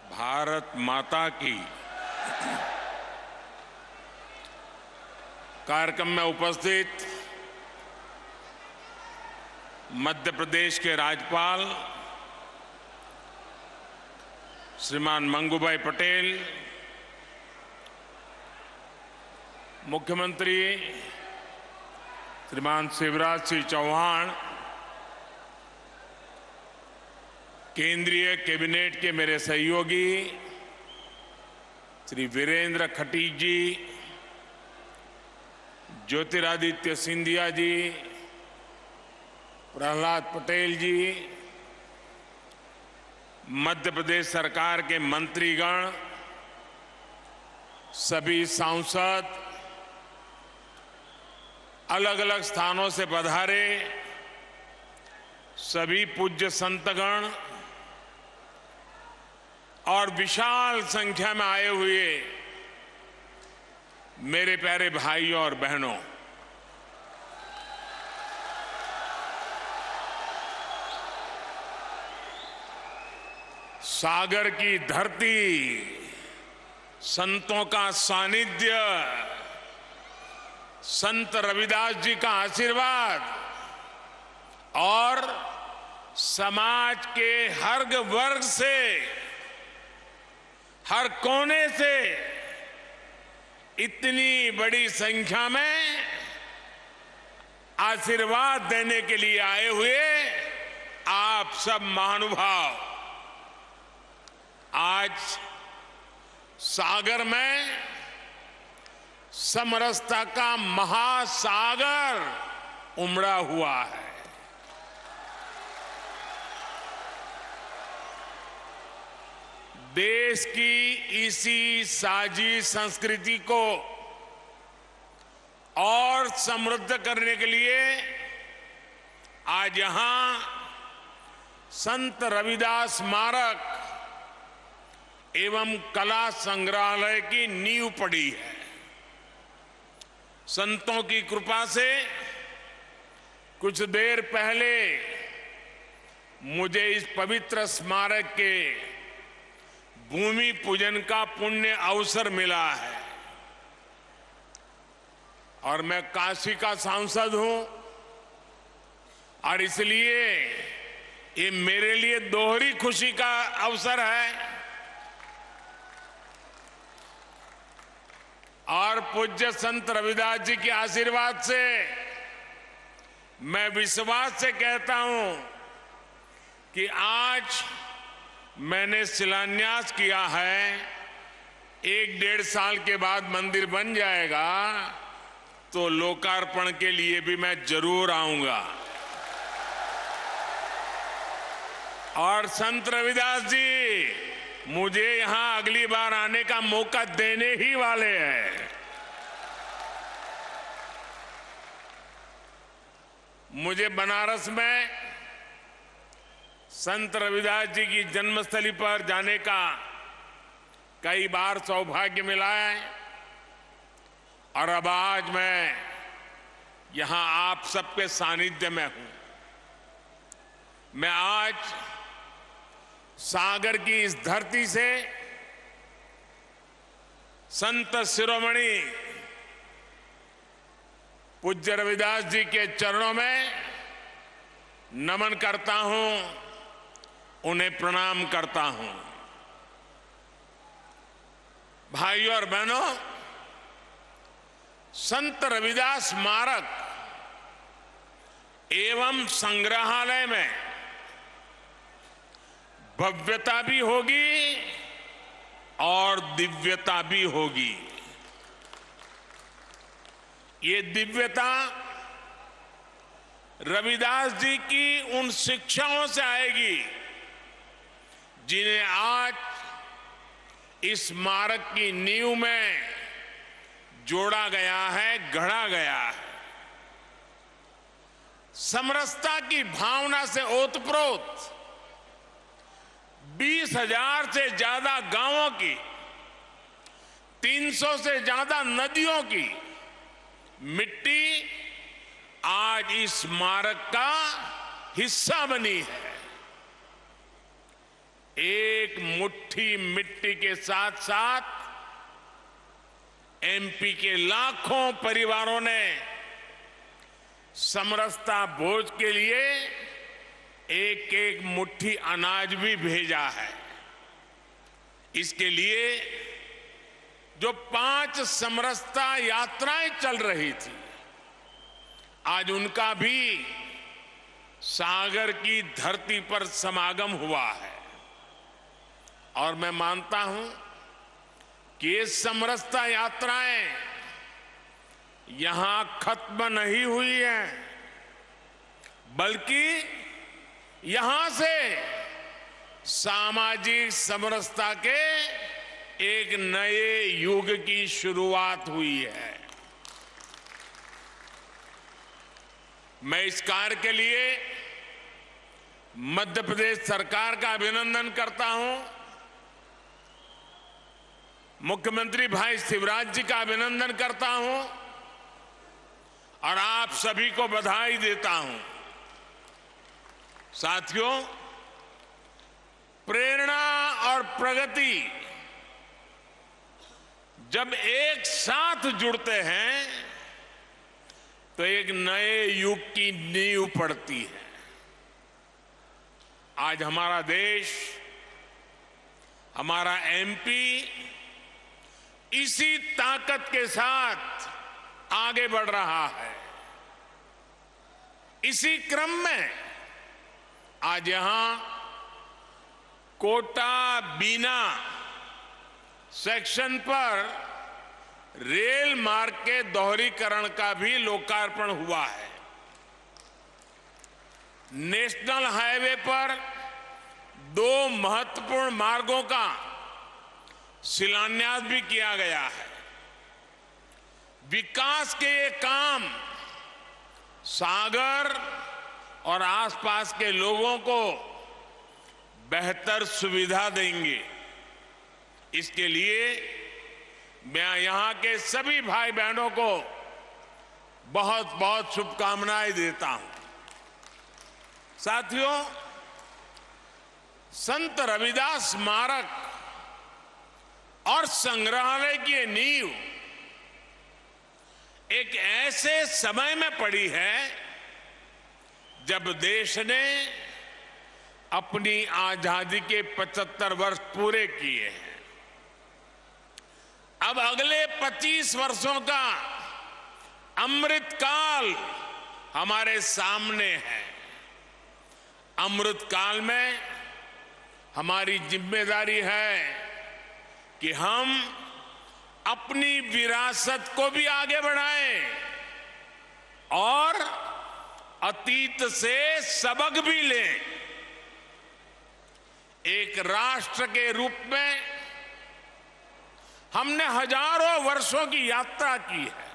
भारत माता की कार्यक्रम में उपस्थित मध्य प्रदेश के राज्यपाल श्रीमान मंगूभाई पटेल, मुख्यमंत्री श्रीमान शिवराज सिंह चौहान, केंद्रीय कैबिनेट के मेरे सहयोगी श्री वीरेंद्र खटीक जी, ज्योतिरादित्य सिंधिया जी, प्रहलाद पटेल जी, मध्य प्रदेश सरकार के मंत्रीगण, सभी सांसद, अलग अलग स्थानों से पधारे सभी पूज्य संतगण और विशाल संख्या में आए हुए मेरे प्यारे भाइयों और बहनों, सागर की धरती, संतों का सानिध्य, संत रविदास जी का आशीर्वाद और समाज के हर वर्ग से, हर कोने से इतनी बड़ी संख्या में आशीर्वाद देने के लिए आए हुए आप सब महानुभाव, आज सागर में समरसता का महासागर उमड़ा हुआ है। देश की इसी साझी संस्कृति को और समृद्ध करने के लिए आज यहां संत रविदास स्मारक एवं कला संग्रहालय की नींव पड़ी है। संतों की कृपा से कुछ देर पहले मुझे इस पवित्र स्मारक के भूमि पूजन का पुण्य अवसर मिला है और मैं काशी का सांसद हूं और इसलिए ये मेरे लिए दोहरी खुशी का अवसर है और पूज्य संत रविदास जी के आशीर्वाद से मैं विश्वास से कहता हूं कि आज मैंने शिलान्यास किया है, 1-1.5 साल के बाद मंदिर बन जाएगा तो लोकार्पण के लिए भी मैं जरूर आऊंगा। और संत रविदास जी मुझे यहां अगली बार आने का मौका देने ही वाले हैं। मुझे बनारस में संत रविदास जी की जन्मस्थली पर जाने का कई बार सौभाग्य मिला है और अब आज मैं यहां आप सबके सानिध्य में हूं। मैं आज सागर की इस धरती से संत शिरोमणि पूज्य रविदास जी के चरणों में नमन करता हूं, उन्हें प्रणाम करता हूं। भाइयों और बहनों, संत रविदास स्मारक एवं संग्रहालय में भव्यता भी होगी और दिव्यता भी होगी। ये दिव्यता रविदास जी की उन शिक्षाओं से आएगी जिन्हें आज इस स्मारक की नींव में जोड़ा गया है, गढ़ा गया है। समरसता की भावना से ओतप्रोत 20,000 से ज्यादा गांवों की, 300 से ज्यादा नदियों की मिट्टी आज इस स्मारक का हिस्सा बनी है। एक मुट्ठी मिट्टी के साथ साथ एमपी के लाखों परिवारों ने समरसता भोज के लिए एक एक मुट्ठी अनाज भी भेजा है। इसके लिए जो 5 समरसता यात्राएं चल रही थी, आज उनका भी सागर की धरती पर समागम हुआ है। और मैं मानता हूं कि ये समरसता यात्राएं यहां खत्म नहीं हुई हैं, बल्कि यहां से सामाजिक समरसता के एक नए युग की शुरुआत हुई है। मैं इस कार्य के लिए मध्य प्रदेश सरकार का अभिनंदन करता हूं, मुख्यमंत्री भाई शिवराज जी का अभिनंदन करता हूं और आप सभी को बधाई देता हूं। साथियों, प्रेरणा और प्रगति जब एक साथ जुड़ते हैं तो एक नए युग की नींव पड़ती है। आज हमारा देश, हमारा एमपी इसी ताकत के साथ आगे बढ़ रहा है। इसी क्रम में आज यहां कोटा बीना सेक्शन पर रेल मार्ग के दोहरीकरण का भी लोकार्पण हुआ है। नेशनल हाईवे पर 2 महत्वपूर्ण मार्गों का शिलान्यास भी किया गया है। विकास के ये काम सागर और आसपास के लोगों को बेहतर सुविधा देंगे। इसके लिए मैं यहां के सभी भाई बहनों को बहुत बहुत शुभकामनाएं देता हूं। साथियों, संत रविदास स्मारक और संग्रहालय की नींव एक ऐसे समय में पड़ी है जब देश ने अपनी आजादी के 75 वर्ष पूरे किए हैं। अब अगले 25 वर्षों का अमृत काल हमारे सामने है। अमृत काल में हमारी जिम्मेदारी है कि हम अपनी विरासत को भी आगे बढ़ाएं और अतीत से सबक भी लें। एक राष्ट्र के रूप में हमने हजारों वर्षों की यात्रा की है।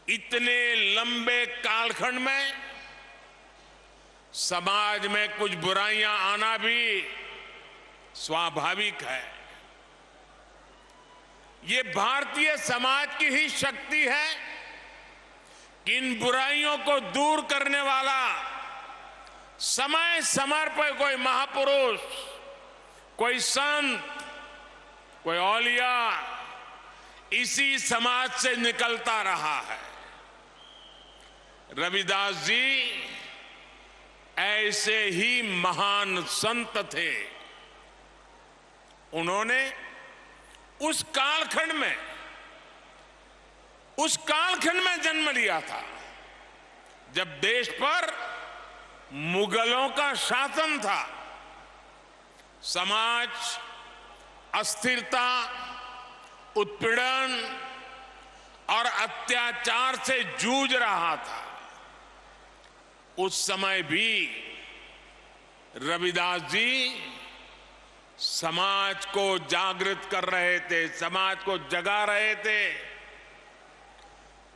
इतने लंबे कालखंड में समाज में कुछ बुराइयां आना भी स्वाभाविक है। ये भारतीय समाज की ही शक्ति है कि इन बुराइयों को दूर करने वाला समय समय पर कोई महापुरुष, कोई संत, कोई औलिया इसी समाज से निकलता रहा है। रविदास जी ऐसे ही महान संत थे। उन्होंने उस कालखंड में जन्म लिया था जब देश पर मुगलों का शासन था। समाज अस्थिरता, उत्पीड़न और अत्याचार से जूझ रहा था। उस समय भी रविदास जी समाज को जागृत कर रहे थे, समाज को जगा रहे थे।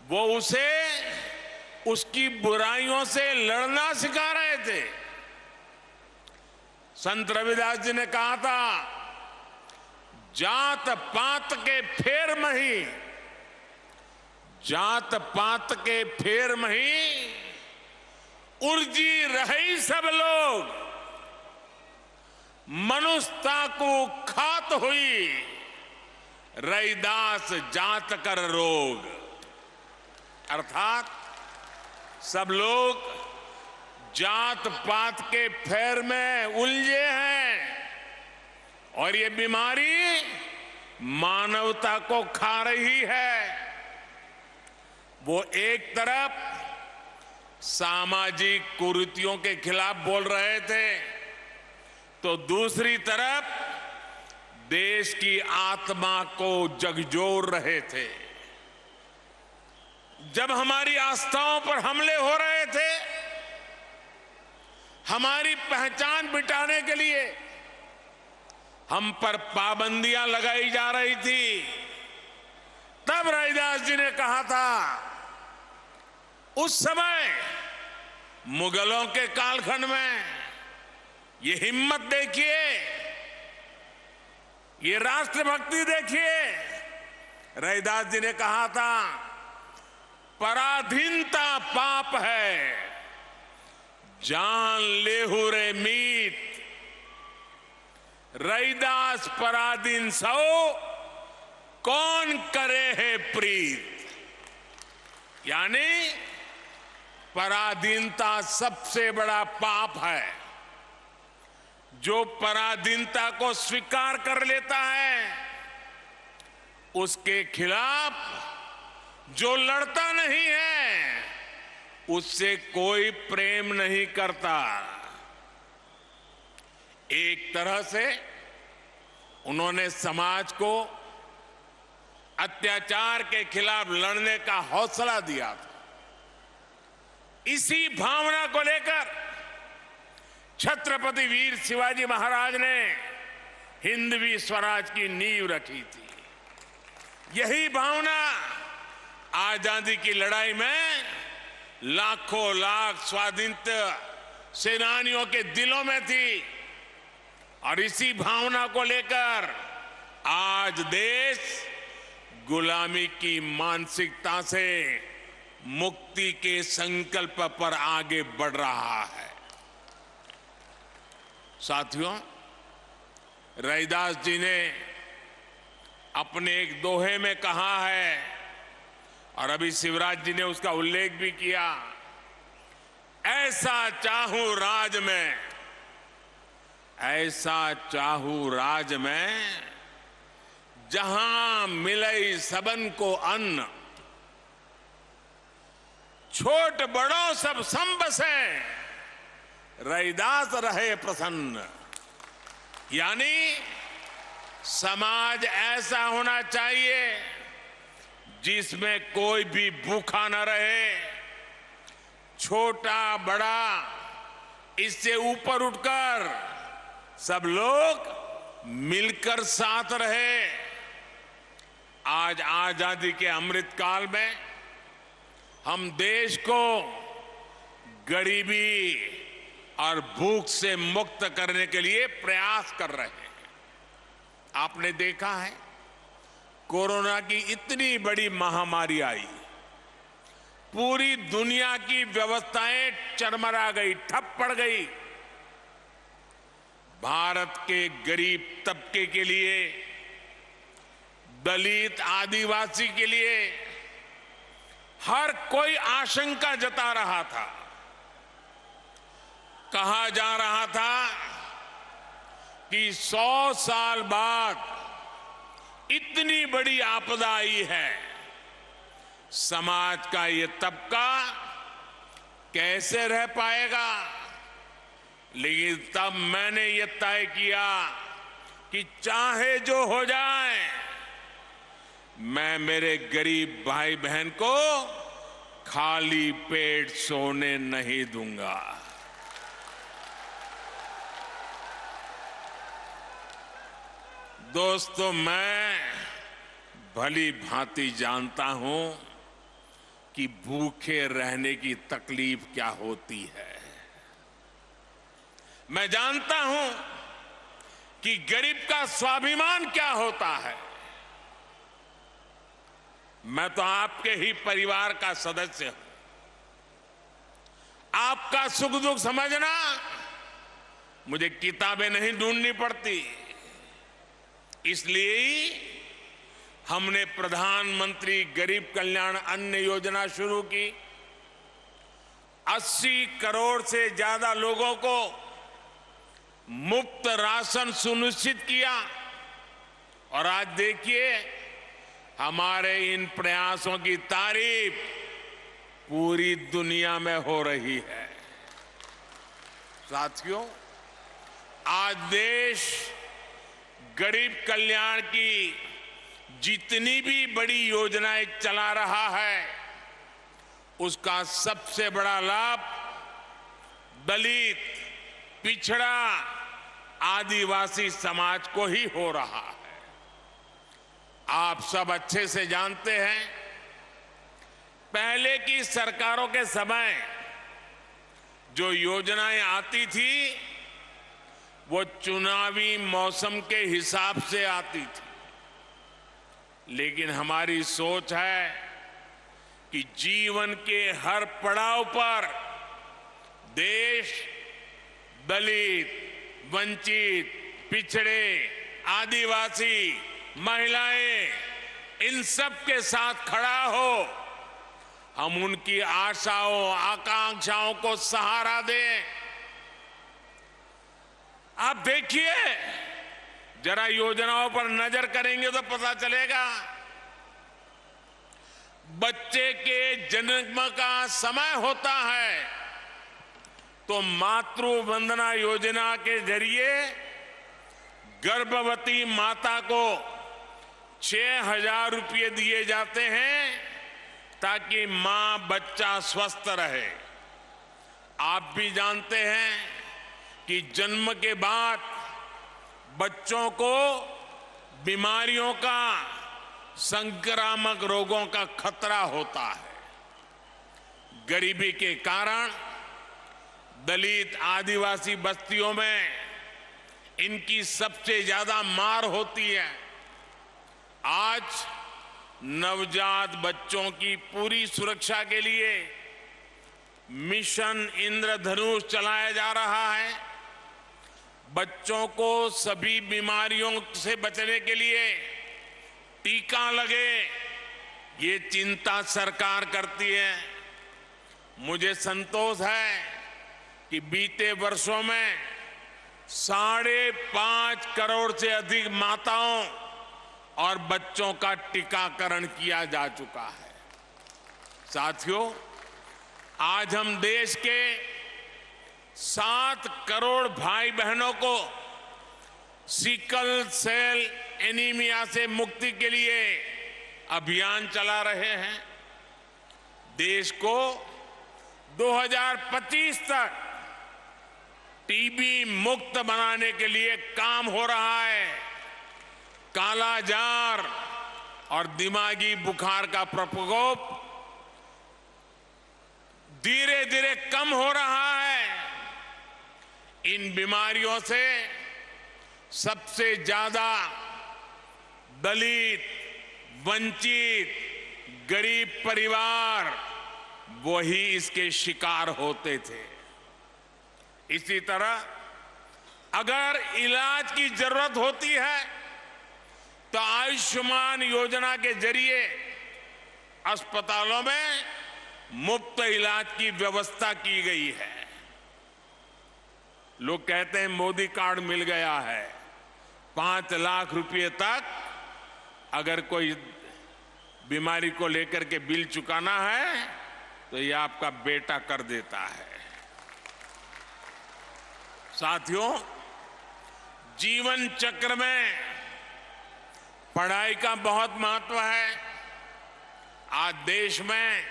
वो उसे उसकी बुराइयों से लड़ना सिखा रहे थे। संत रविदास जी ने कहा था, जात पात के फेर मही, जात पात के फेर मही, उर्जी रही सब लोग, मनुष्यता को खात हुई रैदास जात कर रोग। अर्थात सब लोग जात पात के फेर में उलझे हैं और ये बीमारी मानवता को खा रही है। वो एक तरफ सामाजिक कुरीतियों के खिलाफ बोल रहे थे तो दूसरी तरफ देश की आत्मा को झकझोर रहे थे। जब हमारी आस्थाओं पर हमले हो रहे थे, हमारी पहचान मिटाने के लिए हम पर पाबंदियां लगाई जा रही थी, तब रैदास जी ने कहा था, उस समय मुगलों के कालखंड में, ये हिम्मत देखिए, ये राष्ट्रभक्ति देखिए। रैदास जी ने कहा था, पराधीनता पाप है, जान लेहु रे मीत, रैदास पराधीन सो, कौन करे है प्रीत। यानी पराधीनता सबसे बड़ा पाप है। जो पराधीनता को स्वीकार कर लेता है, उसके खिलाफ जो लड़ता नहीं है, उससे कोई प्रेम नहीं करता। एक तरह से उन्होंने समाज को अत्याचार के खिलाफ लड़ने का हौसला दिया था। इसी भावना को लेकर छत्रपति वीर शिवाजी महाराज ने हिंदवी स्वराज की नींव रखी थी। यही भावना आजादी की लड़ाई में लाखों लाख स्वाधीनता सेनानियों के दिलों में थी और इसी भावना को लेकर आज देश गुलामी की मानसिकता से मुक्ति के संकल्प पर आगे बढ़ रहा है। साथियों, रैदास जी ने अपने एक दोहे में कहा है और अभी शिवराज जी ने उसका उल्लेख भी किया, ऐसा चाहूं राज में, ऐसा चाहूं राज में, जहां मिले सबन को अन्न, छोट बड़ों सब संबसे, रैदास रहे प्रसन्न। यानी समाज ऐसा होना चाहिए जिसमें कोई भी भूखा न रहे, छोटा बड़ा इससे ऊपर उठकर सब लोग मिलकर साथ रहे। आज आजादी के अमृत काल में हम देश को गरीबी और भूख से मुक्त करने के लिए प्रयास कर रहे हैं। आपने देखा है, कोरोना की इतनी बड़ी महामारी आई, पूरी दुनिया की व्यवस्थाएं चरमरा गई, ठप पड़ गई। भारत के गरीब तबके के लिए, दलित आदिवासी के लिए हर कोई आशंका जता रहा था। कहा जा रहा था कि 100 साल बाद इतनी बड़ी आपदा आई है, समाज का ये तबका कैसे रह पाएगा। लेकिन तब मैंने ये तय किया कि चाहे जो हो जाए, मैं मेरे गरीब भाई बहन को खाली पेट सोने नहीं दूंगा। दोस्तों, मैं भली भांति जानता हूं कि भूखे रहने की तकलीफ क्या होती है। मैं जानता हूं कि गरीब का स्वाभिमान क्या होता है। मैं तो आपके ही परिवार का सदस्य हूं। आपका सुख दुख समझना मुझे किताबें नहीं ढूंढनी पड़ती। इसलिए ही हमने प्रधानमंत्री गरीब कल्याण अन्न योजना शुरू की। 80 करोड़ से ज्यादा लोगों को मुफ्त राशन सुनिश्चित किया। और आज देखिए, हमारे इन प्रयासों की तारीफ पूरी दुनिया में हो रही है। साथियों, आज देश गरीब कल्याण की जितनी भी बड़ी योजनाएं चला रहा है, उसका सबसे बड़ा लाभ दलित, पिछड़ा, आदिवासी समाज को ही हो रहा है। आप सब अच्छे से जानते हैं, पहले की सरकारों के समय जो योजनाएं आती थी वो चुनावी मौसम के हिसाब से आती थी। लेकिन हमारी सोच है कि जीवन के हर पड़ाव पर देश दलित, वंचित, पिछड़े, आदिवासी, महिलाएं, इन सब के साथ खड़ा हो। हम उनकी आशाओं, आकांक्षाओं को सहारा दें। आप देखिए, जरा योजनाओं पर नजर करेंगे तो पता चलेगा। बच्चे के जन्म का समय होता है तो मातृ वंदना योजना के जरिए गर्भवती माता को 6,000 रुपये दिए जाते हैं ताकि मां बच्चा स्वस्थ रहे। आप भी जानते हैं कि जन्म के बाद बच्चों को बीमारियों का, संक्रामक रोगों का खतरा होता है। गरीबी के कारण दलित, आदिवासी बस्तियों में इनकी सबसे ज्यादा मार होती है। आज नवजात बच्चों की पूरी सुरक्षा के लिए मिशन इंद्रधनुष चलाया जा रहा है। बच्चों को सभी बीमारियों से बचने के लिए टीका लगे, ये चिंता सरकार करती है। मुझे संतोष है कि बीते वर्षों में 5.5 करोड़ से अधिक माताओं और बच्चों का टीकाकरण किया जा चुका है। साथियों, आज हम देश के 7 करोड़ भाई बहनों को सिकल सेल एनीमिया से मुक्ति के लिए अभियान चला रहे हैं। देश को 2025 तक टीबी मुक्त बनाने के लिए काम हो रहा है। कालाजार और दिमागी बुखार का प्रकोप धीरे धीरे कम हो रहा है। इन बीमारियों से सबसे ज्यादा दलित, वंचित, गरीब परिवार वही इसके शिकार होते थे। इसी तरह अगर इलाज की जरूरत होती है तो आयुष्मान योजना के जरिए अस्पतालों में मुफ्त इलाज की व्यवस्था की गई है। लोग कहते हैं मोदी कार्ड मिल गया है, 5 लाख रुपए तक अगर कोई बीमारी को लेकर के बिल चुकाना है तो ये आपका बेटा कर देता है। साथियों, जीवन चक्र में पढ़ाई का बहुत महत्व है। आज देश में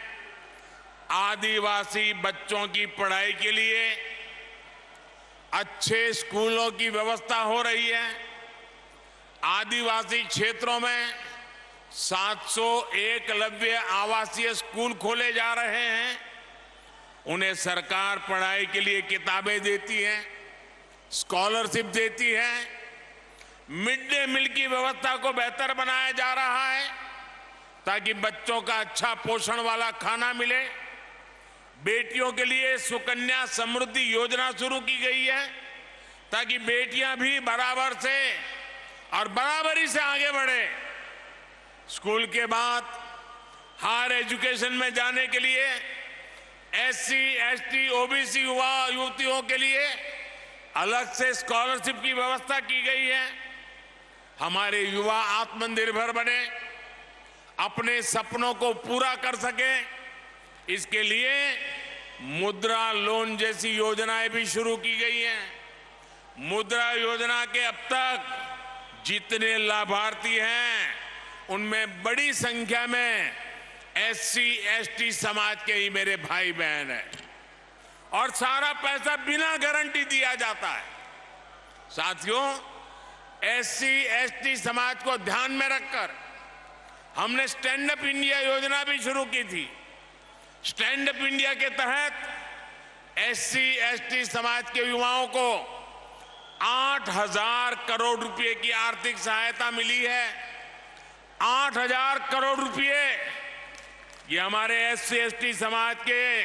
आदिवासी बच्चों की पढ़ाई के लिए अच्छे स्कूलों की व्यवस्था हो रही है। आदिवासी क्षेत्रों में 700 एकलव्य आवासीय स्कूल खोले जा रहे हैं। उन्हें सरकार पढ़ाई के लिए किताबें देती है, स्कॉलरशिप देती है। मिड डे मील की व्यवस्था को बेहतर बनाया जा रहा है ताकि बच्चों का अच्छा पोषण वाला खाना मिले। बेटियों के लिए सुकन्या समृद्धि योजना शुरू की गई है ताकि बेटियां भी बराबर से और बराबरी से आगे बढ़े। स्कूल के बाद हायर एजुकेशन में जाने के लिए एससी, एसटी, ओबीसी युवा युवतियों के लिए अलग से स्कॉलरशिप की व्यवस्था की गई है। हमारे युवा आत्मनिर्भर बने, अपने सपनों को पूरा कर सके, इसके लिए मुद्रा लोन जैसी योजनाएं भी शुरू की गई हैं। मुद्रा योजना के अब तक जितने लाभार्थी हैं उनमें बड़ी संख्या में एससी, एसटी समाज के ही मेरे भाई बहन हैं और सारा पैसा बिना गारंटी दिया जाता है। साथियों, एससी, एसटी समाज को ध्यान में रखकर हमने स्टैंड अप इंडिया योजना भी शुरू की थी। स्टैंड अप इंडिया के तहत एससी, एसटी समाज के युवाओं को 8,000 करोड़ रुपए की आर्थिक सहायता मिली है। 8,000 करोड़ रुपए ये हमारे एससी, एसटी समाज के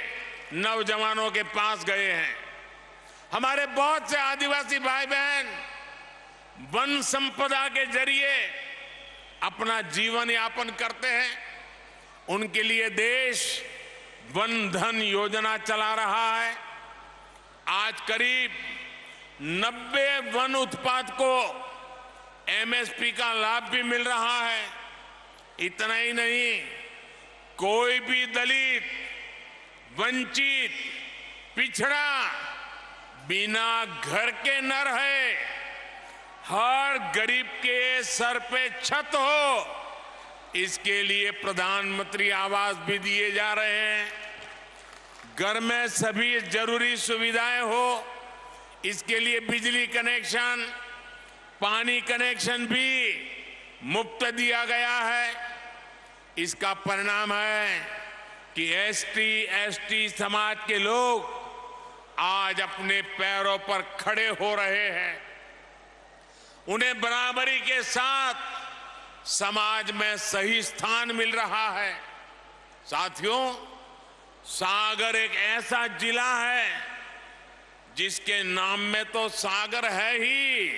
नौजवानों के पास गए हैं। हमारे बहुत से आदिवासी भाई बहन वन संपदा के जरिए अपना जीवन यापन करते हैं। उनके लिए देश वन धन योजना चला रहा है। आज करीब 90 वन उत्पाद को एमएसपी का लाभ भी मिल रहा है। इतना ही नहीं, कोई भी दलित, वंचित, पिछड़ा बिना घर के न रहे। हर गरीब के सर पे छत हो, इसके लिए प्रधानमंत्री आवास भी दिए जा रहे हैं। घर में सभी जरूरी सुविधाएं हो, इसके लिए बिजली कनेक्शन, पानी कनेक्शन भी मुफ्त दिया गया है। इसका परिणाम है कि एसटी, एसटी समाज के लोग आज अपने पैरों पर खड़े हो रहे हैं। उन्हें बराबरी के साथ समाज में सही स्थान मिल रहा है। साथियों, सागर एक ऐसा जिला है जिसके नाम में तो सागर है ही,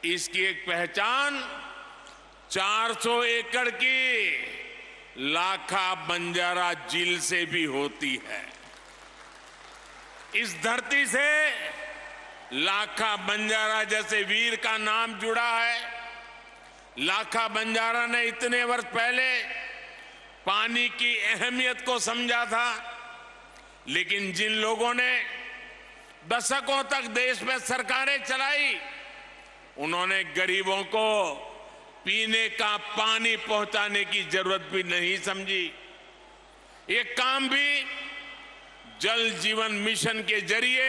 इसकी एक पहचान 400 एकड़ की लाखा बंजारा झील से भी होती है। इस धरती से लाखा बंजारा जैसे वीर का नाम जुड़ा है। लाखा बंजारा ने इतने वर्ष पहले पानी की अहमियत को समझा था, लेकिन जिन लोगों ने दशकों तक देश में सरकारें चलाई, उन्होंने गरीबों को पीने का पानी पहुंचाने की जरूरत भी नहीं समझी। ये काम भी जल जीवन मिशन के जरिए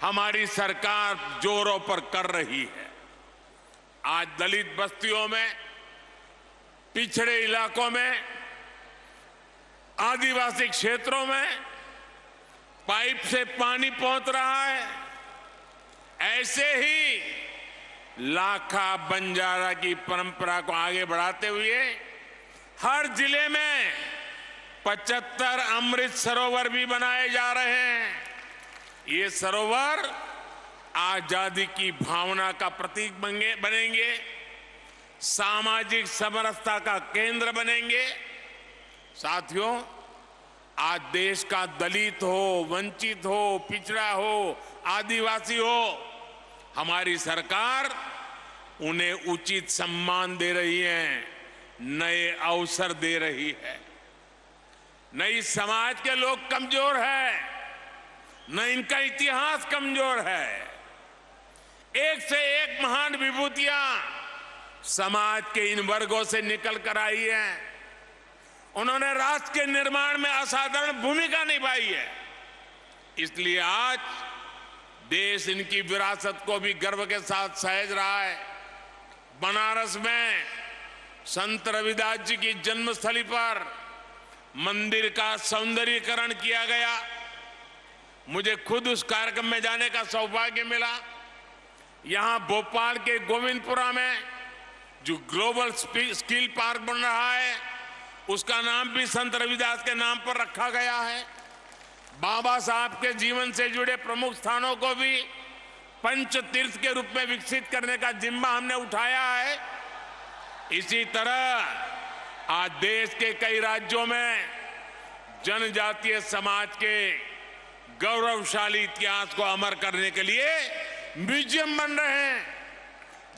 हमारी सरकार जोरों पर कर रही है। आज दलित बस्तियों में, पिछड़े इलाकों में, आदिवासी क्षेत्रों में पाइप से पानी पहुंच रहा है। ऐसे ही लाखा बंजारा की परंपरा को आगे बढ़ाते हुए हर जिले में 75 अमृत सरोवर भी बनाए जा रहे हैं। ये सरोवर आजादी की भावना का प्रतीक बनेंगे, सामाजिक समरसता का केंद्र बनेंगे। साथियों, आज देश का दलित हो, वंचित हो, पिछड़ा हो, आदिवासी हो, हमारी सरकार उन्हें उचित सम्मान दे रही है, नए अवसर दे रही है। न इस समाज के लोग कमजोर हैं, न इनका इतिहास कमजोर है। एक से एक महान विभूतियां समाज के इन वर्गों से निकल कर आई हैं। उन्होंने राष्ट्र के निर्माण में असाधारण भूमिका निभाई है। इसलिए आज देश इनकी विरासत को भी गर्व के साथ सहेज रहा है। बनारस में संत रविदास जी की जन्मस्थली पर मंदिर का सौंदर्यीकरण किया गया। मुझे खुद उस कार्यक्रम में जाने का सौभाग्य मिला। यहां भोपाल के गोविंदपुरा में जो ग्लोबल स्किल पार्क बन रहा है, उसका नाम भी संत रविदास के नाम पर रखा गया है। बाबा साहब के जीवन से जुड़े प्रमुख स्थानों को भी पंच तीर्थ के रूप में विकसित करने का जिम्मा हमने उठाया है। इसी तरह आज देश के कई राज्यों में जनजातीय समाज के गौरवशाली इतिहास को अमर करने के लिए म्यूजियम बन रहे हैं।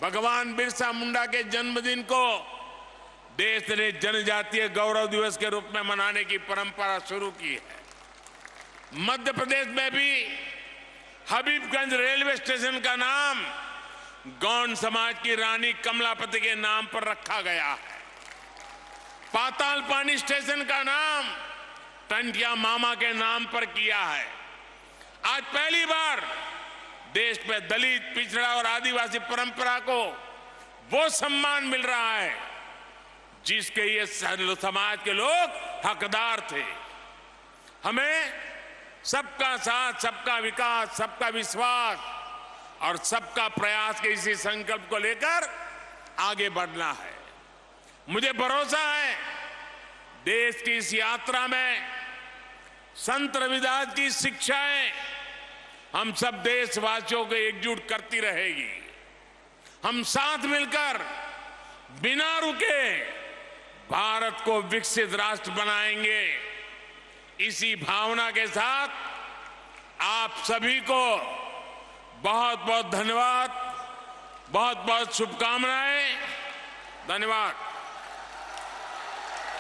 भगवान बिरसा मुंडा के जन्मदिन को देश ने जनजातीय गौरव दिवस के रूप में मनाने की परंपरा शुरू की है। मध्य प्रदेश में भी हबीबगंज रेलवे स्टेशन का नाम गौंड समाज की रानी कमलापति के नाम पर रखा गया है। पाताल पानी स्टेशन का नाम टंटिया मामा के नाम पर किया है। आज पहली बार देश में दलित, पिछड़ा और आदिवासी परंपरा को वो सम्मान मिल रहा है जिसके ये समाज के लोग हकदार थे। हमें सबका साथ, सबका विकास, सबका विश्वास और सबका प्रयास के इसी संकल्प को लेकर आगे बढ़ना है। मुझे भरोसा है देश की इस यात्रा में संत रविदास की शिक्षाएं हम सब देशवासियों को एकजुट करती रहेगी। हम साथ मिलकर बिना रुके भारत को विकसित राष्ट्र बनाएंगे। इसी भावना के साथ आप सभी को बहुत बहुत धन्यवाद, बहुत बहुत शुभकामनाएं। धन्यवाद।